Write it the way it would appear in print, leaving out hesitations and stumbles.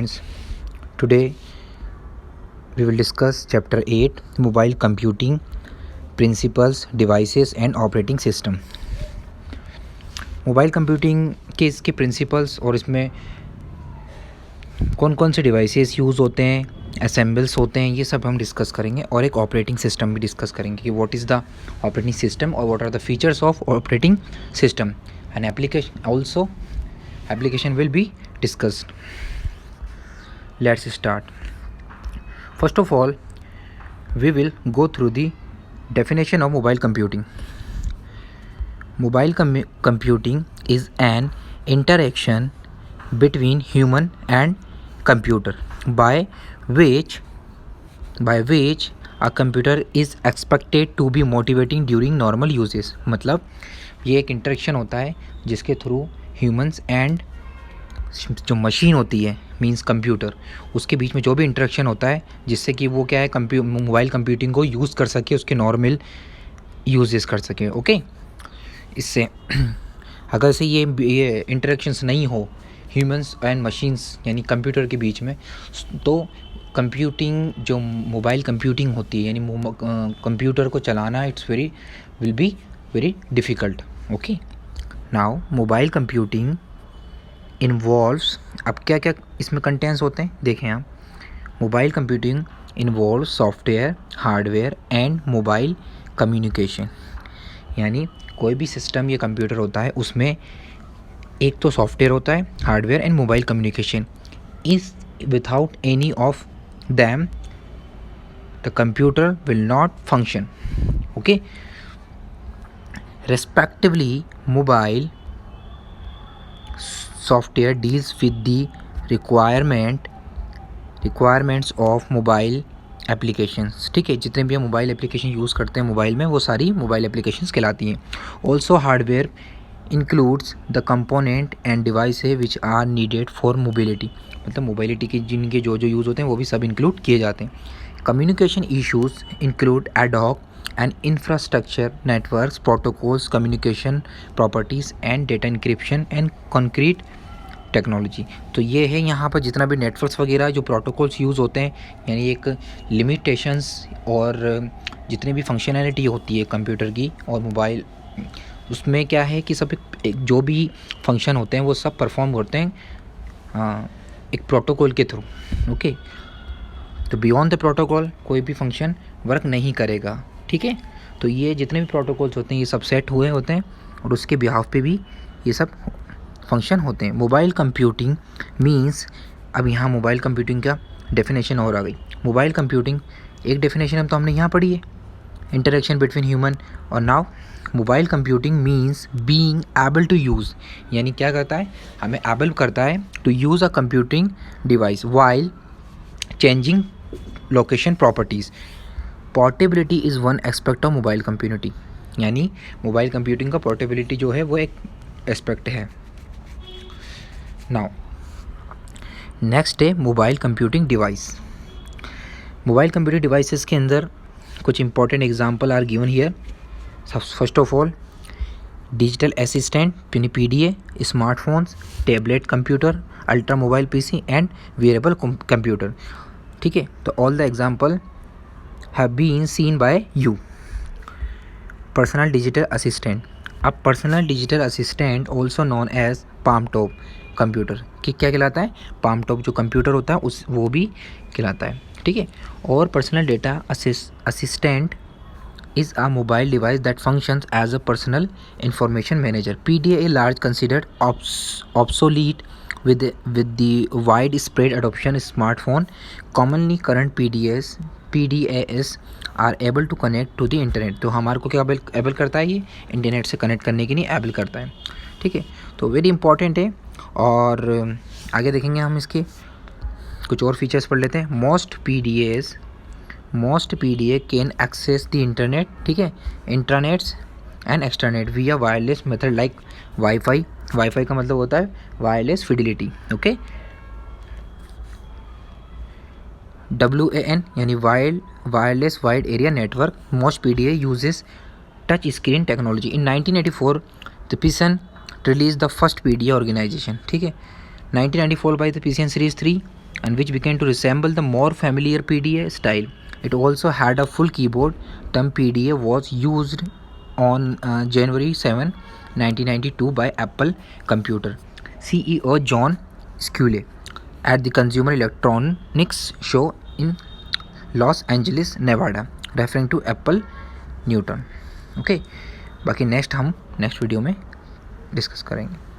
Friends, today we will discuss Chapter 8 Mobile Computing Principles, Devices and Operating System. Mobile computing के इसके principles और इसमें कौन कौन से डिवाइसेस यूज़ होते हैं, असेंबल्स होते हैं, ये सब हम डिस्कस करेंगे और एक ऑपरेटिंग सिस्टम भी डिस्कस करेंगे कि what is the operating system और what are the features of operating system and application will be discussed. Let's start. First of all, we will go through the definition of mobile computing. Mobile computing is an interaction between human and computer by which a computer is expected to be motivating during normal uses. मतलब ये एक interaction होता है जिसके through humans and जो machine होती है means computer, उसके बीच में जो भी इंटरेक्शन होता है जिससे कि वो क्या है मोबाइल कंप्यूटिंग को यूज़ कर सके, उसके नॉर्मल यूजेस कर सके. ओके, इससे अगर से ये इंटरेक्शंस नहीं हो ह्यूमंस एंड मशीन्स यानी कंप्यूटर के बीच में, तो कंप्यूटिंग जो मोबाइल कंप्यूटिंग होती है यानी कंप्यूटर को चलाना will be very difficult. Okay, now mobile computing involves, अब क्या क्या इसमें कंटेंट्स होते हैं देखें आप. Mobile computing involve software, hardware and mobile communication. यानी कोई भी सिस्टम या कंप्यूटर होता है उसमें एक तो सॉफ्टवेयर होता है, hardware and mobile communication. Is without any of them the computer will not function. Okay, respectively mobile software deals with the requirements of mobile applications. ठीक है, जितने भी हम मोबाइल एप्लीकेशन यूज़ करते हैं मोबाइल में वो सारी मोबाइल एप्लीकेशंस कहलाती हैं. Also hardware includes the component and device which are needed for mobility. मतलब मोबिलिटी के जिनके जो यूज़ होते हैं वो भी सब इंक्लूड किए जाते हैं. Communication issues include ad hoc and infrastructure networks, protocols, communication properties and data encryption and concrete technology. तो ये है यहाँ पर जितना भी नेटवर्क्स वगैरह जो प्रोटोकॉल्स यूज़ होते हैं यानी एक लिमिटेशंस और जितनी भी फंक्शनैलिटी होती है कंप्यूटर की और मोबाइल, उसमें क्या है कि सब जो भी फंक्शन होते हैं वो सब परफॉर्म करते हैं एक प्रोटोकॉल के थ्रू. ओके, तो बियॉन्ड द प्रोटोकॉल कोई भी फंक्शन वर्क नहीं करेगा. ठीक है, तो ये जितने भी प्रोटोकॉल्स होते हैं ये सब सेट हुए होते हैं और उसके बिहाफ पे भी ये सब फंक्शन होते हैं. मोबाइल कंप्यूटिंग मींस, अब यहाँ मोबाइल कंप्यूटिंग का डेफिनेशन और आ गई. मोबाइल कंप्यूटिंग एक डेफिनेशन तो हमने यहाँ पढ़ी है, इंटरेक्शन बिटवीन ह्यूमन. और now mobile computing means being able to use, यानी क्या करता है, हमें एबल करता है to use a computing device while changing location properties. Portability is one aspect of mobile computing, यानी मोबाइल कंप्यूटिंग का पोर्टेबिलिटी जो है वो एक एस्पेक्ट है. नाउ नेक्स्ट है mobile computing device. Mobile computing devices के अंदर कुछ important example are given here. First of all digital assistant यानी PDA, smartphones, tablet computer, ultra mobile PC and wearable computer. ठीक है, तो all the example have been seen by you. Personal digital assistant. अब personal digital assistant also known as palm top computer कि क्या कहलाता है, palm top जो computer होता है उस वो भी कहलाता है. ठीक है, और personal data assistant is a mobile device that functions as a personal information manager. PDA is large considered obsolete with the widespread adoption of smartphone. Commonly current PDAs are able to connect to the internet. तो हमारे को क्या able करता है, ये internet से connect करने के लिए एबल करता है. ठीक है, तो वेरी इंपॉर्टेंट है. और आगे देखेंगे हम इसके कुछ और फीचर्स पढ़ लेते हैं. Most PDA can access the internet. ठीक है, इंटरनेट्स एंड एक्सटरनेट विया वायरलेस मेथड लाइक वाईफाई का मतलब होता है वायरलेस फिडिलिटी. ओके, WAN यानी wireless wide area network. Most PDA uses touch screen technology. In 1984 the PCN release the first PDA organisation. ठीक है, 1994 by the PCN Series 3 and which began to resemble the more familiar PDA style. It also had a full keyboard. Term PDA was used on January 7, 1992 by Apple Computer CEO John Sculley at the Consumer Electronics Show in Los Angeles, Nevada, referring to Apple Newton. Okay, बाकी next video में discuss करेंगे.